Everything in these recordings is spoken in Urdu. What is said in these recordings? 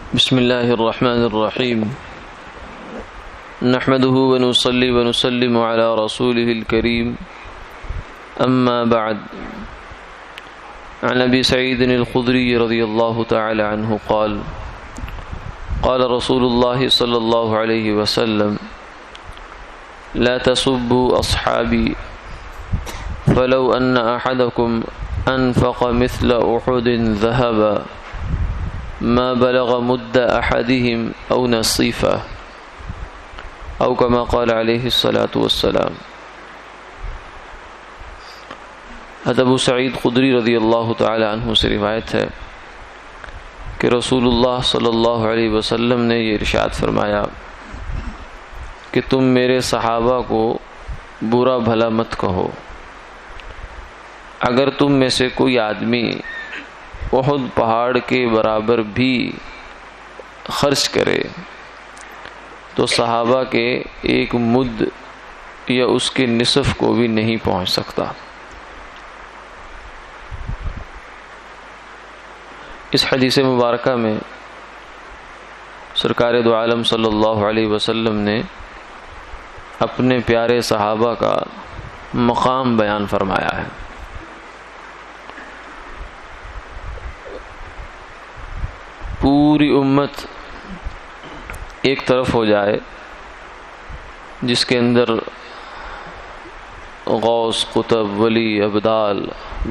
بسم الله الرحمن الرحيم نحمده ونصلي ونسلم على رسوله الكريم أما بعد عن أبي سعيد الخدري رضي الله تعالى عنه قال قال رسول الله صلى الله عليه وسلم لا تسبوا أصحابي فلو أن أحدكم أنفق مثل أحد ذهبا ما بلغ مد أحدهم أو نصيفه أو كما قال عليه الصلاة والسلام۔ حضرت ابو سعید خدری رضی اللہ تعالی عنہ سے روایت ہے کہ رسول اللہ صلی اللہ علیہ وسلم نے یہ ارشاد فرمایا کہ تم میرے صحابہ کو برا بھلا مت کہو۔ اگر تم میں سے کوئی آدمی احد پہاڑ کے برابر بھی خرچ کرے تو صحابہ کے ایک مد یا اس کے نصف کو بھی نہیں پہنچ سکتا۔ اس حدیث مبارکہ میں سرکار دو عالم صلی اللہ علیہ وسلم نے اپنے پیارے صحابہ کا مقام بیان فرمایا ہے۔ پوری امت ایک طرف ہو جائے جس کے اندر غوث، قطب، ولی، ابدال،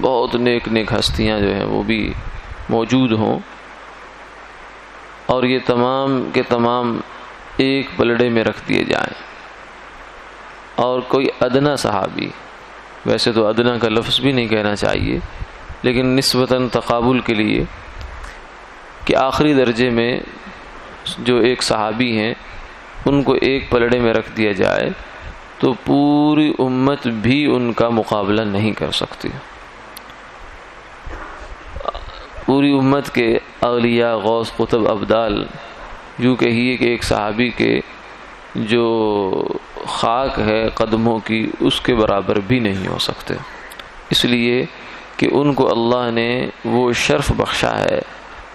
بہت نیک نیک ہستیاں جو ہیں وہ بھی موجود ہوں، اور یہ تمام کے تمام ایک پلڑے میں رکھ دیے جائیں، اور کوئی ادنا صحابی، ویسے تو ادنا کا لفظ بھی نہیں کہنا چاہیے لیکن نسبتاً تقابل کے لیے کہ آخری درجے میں جو ایک صحابی ہیں ان کو ایک پلڑے میں رکھ دیا جائے تو پوری امت بھی ان کا مقابلہ نہیں کر سکتی۔ پوری امت کے اولیاء، غوث، قطب، ابدال یوں کہیے کہ ایک صحابی کے جو خاک ہے قدموں کی اس کے برابر بھی نہیں ہو سکتے، اس لیے کہ ان کو اللہ نے وہ شرف بخشا ہے،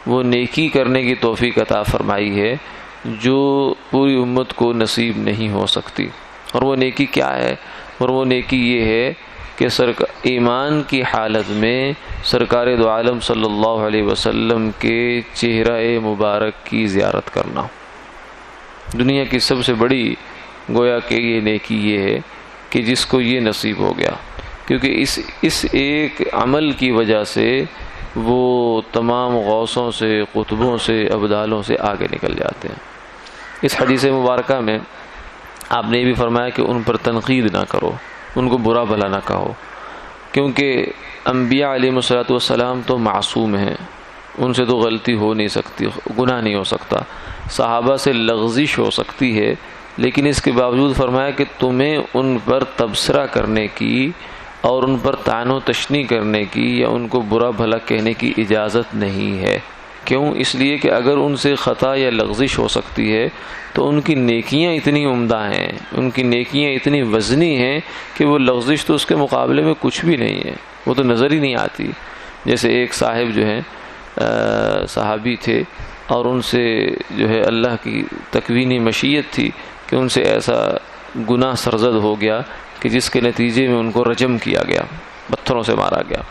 وہ نیکی کرنے کی توفیق عطا فرمائی ہے جو پوری امت کو نصیب نہیں ہو سکتی۔ اور وہ نیکی کیا ہے؟ اور وہ نیکی یہ ہے کہ ایمان کی حالت میں سرکار دو عالم صلی اللہ علیہ وسلم کے چہرہ مبارک کی زیارت کرنا۔ دنیا کی سب سے بڑی گویا کہ یہ نیکی یہ ہے کہ جس کو یہ نصیب ہو گیا، کیونکہ اس ایک عمل کی وجہ سے وہ تمام غوثوں سے، قطبوں سے، ابدالوں سے آگے نکل جاتے ہیں۔ اس حدیث مبارکہ میں آپ نے یہ بھی فرمایا کہ ان پر تنقید نہ کرو، ان کو برا بھلا نہ کہو، کیونکہ انبیاء علیہ الصلوۃ والسلام تو معصوم ہیں، ان سے تو غلطی ہو نہیں سکتی، گناہ نہیں ہو سکتا۔ صحابہ سے لغزش ہو سکتی ہے لیکن اس کے باوجود فرمایا کہ تمہیں ان پر تبصرہ کرنے کی اور ان پر طعن و تشنیع کرنے کی یا ان کو برا بھلا کہنے کی اجازت نہیں ہے۔ کیوں؟ اس لیے کہ اگر ان سے خطا یا لغزش ہو سکتی ہے تو ان کی نیکیاں اتنی عمدہ ہیں، ان کی نیکیاں اتنی وزنی ہیں کہ وہ لغزش تو اس کے مقابلے میں کچھ بھی نہیں ہے، وہ تو نظر ہی نہیں آتی۔ جیسے ایک صاحب جو ہیں صحابی تھے اور ان سے جو ہے اللہ کی تکوینی مشیت تھی کہ ان سے ایسا گناہ سرزد ہو گیا کہ جس کے نتیجے میں ان کو رجم کیا گیا، پتھروں سے مارا گیا۔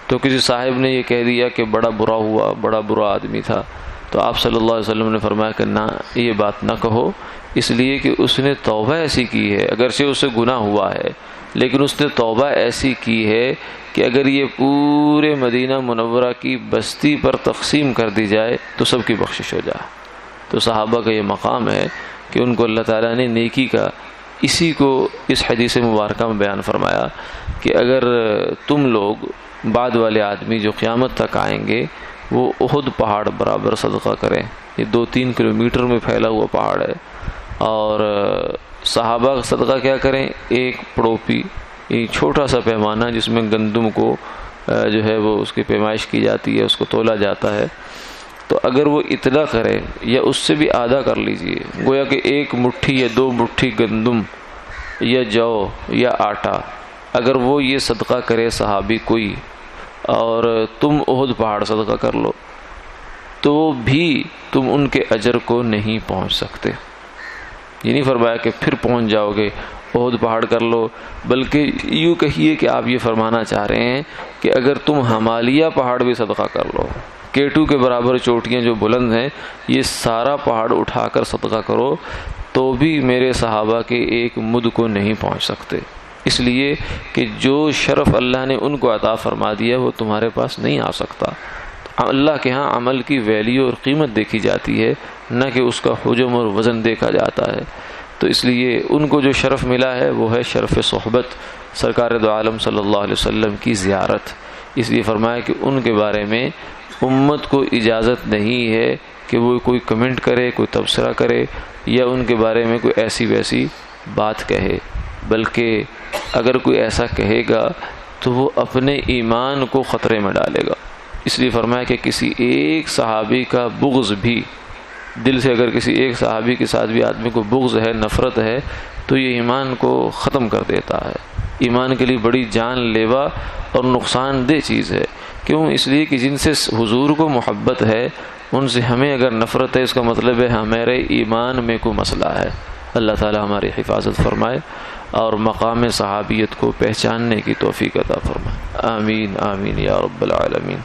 تو کسی صاحب نے یہ کہہ دیا کہ بڑا برا ہوا، بڑا برا آدمی تھا، تو آپ صلی اللہ علیہ وسلم نے فرمایا کہ نہ، یہ بات نہ کہو، اس لیے کہ اس نے توبہ ایسی کی ہے، اگرچہ اسے گناہ ہوا ہے لیکن اس نے توبہ ایسی کی ہے کہ اگر یہ پورے مدینہ منورہ کی بستی پر تقسیم کر دی جائے تو سب کی بخشش ہو جائے۔ تو صحابہ کا یہ مقام ہے کہ ان کو اللہ تعالیٰ نے نیکی کا اسی کو اس حدیث مبارکہ میں بیان فرمایا کہ اگر تم لوگ بعد والے آدمی جو قیامت تک آئیں گے وہ احد پہاڑ برابر صدقہ کریں، یہ 2-3 کلومیٹر میں پھیلا ہوا پہاڑ ہے، اور صحابہ صدقہ کیا کریں؟ ایک پڑوپی، یہ چھوٹا سا پیمانہ جس میں گندم کو جو ہے وہ اس کی پیمائش کی جاتی ہے، اس کو تولا جاتا ہے، تو اگر وہ اتنا کرے یا اس سے بھی آدھا کر لیجئے، گویا کہ 1 مٹھی یا 2 مٹھی گندم یا جو یا آٹا، اگر وہ یہ صدقہ کرے صحابی کوئی، اور تم احد پہاڑ صدقہ کر لو، تو بھی تم ان کے اجر کو نہیں پہنچ سکتے۔ یہ نہیں فرمایا کہ پھر پہنچ جاؤ گے، احد پہاڑ کر لو، بلکہ یوں کہیے کہ آپ یہ فرمانا چاہ رہے ہیں کہ اگر تم ہمالیہ پہاڑ بھی صدقہ کر لو، K2 کے برابر چوٹیاں جو بلند ہیں، یہ سارا پہاڑ اٹھا کر صدقہ کرو تو بھی میرے صحابہ کے ایک مد کو نہیں پہنچ سکتے، اس لیے کہ جو شرف اللہ نے ان کو عطا فرما دیا وہ تمہارے پاس نہیں آ سکتا۔ اللہ کے ہاں عمل کی ویلیو اور قیمت دیکھی جاتی ہے، نہ کہ اس کا حجم اور وزن دیکھا جاتا ہے۔ تو اس لیے ان کو جو شرف ملا ہے وہ ہے شرف صحبت سرکار دو عالم صلی اللہ علیہ وسلم کی زیارت۔ اس لیے فرمایا کہ ان کے بارے میں امت کو اجازت نہیں ہے کہ وہ کوئی کمنٹ کرے، کوئی تبصرہ کرے یا ان کے بارے میں کوئی ایسی ویسی بات کہے، بلکہ اگر کوئی ایسا کہے گا تو وہ اپنے ایمان کو خطرے میں ڈالے گا۔ اس لیے فرمایا کہ کسی ایک صحابی کا بغض بھی، دل سے اگر کسی ایک صحابی کے ساتھ بھی آدمی کو بغض ہے، نفرت ہے، تو یہ ایمان کو ختم کر دیتا ہے، ایمان کے لیے بڑی جان لیوا اور نقصان دہ چیز ہے۔ کیوں؟ اس لیے کہ جن سے حضور کو محبت ہے ان سے ہمیں اگر نفرت ہے، اس کا مطلب ہے ہمارے ایمان میں کوئی مسئلہ ہے۔ اللہ تعالی ہماری حفاظت فرمائے اور مقام صحابیت کو پہچاننے کی توفیق عطا فرمائے۔ آمین آمین یا رب العالمین۔